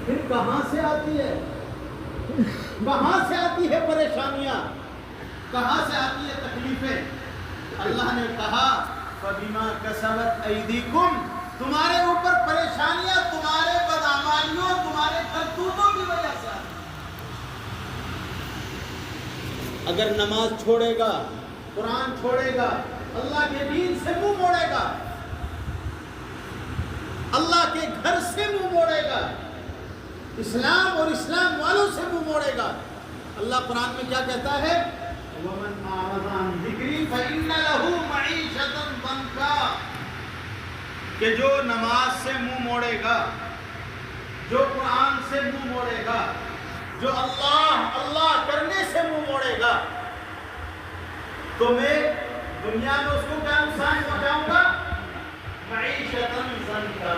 پھر کہاں سے آتی ہے؟ کہاں سے آتی ہے پریشانیاں؟ کہاں سے آتی ہے تکلیفیں؟ اللہ نے کہا فَبِمَا كَسَبَتْ أَيْدِيكُمْ، تمہارے اوپر پریشانیاں تمہارے بدعمالیوں، تمہارے کرتوتوں کی وجہ سے آتی ہیں۔ اگر نماز چھوڑے گا، قرآن چھوڑے گا، اللہ کے دین سے منہ موڑے گا، اللہ کے گھر سے منہ موڑے گا، اسلام اور اسلام والوں سے منہ موڑے گا، اللہ قرآن میں کیا کہتا ہے؟ وَمَنْ أَعْرَضَ عَنْ ذِكْرِي فَإِنَّ لَهُ مَعِيشَةً ضَنْكًا، کہ جو نماز سے منہ موڑے گا، جو قرآن سے منہ موڑے گا، جو اللہ اللہ کرنے سے منہ موڑے گا، تو میں دنیا میں اس کو کیا نقصان پہنچاؤں گا؟ معیشتاً ضنکا،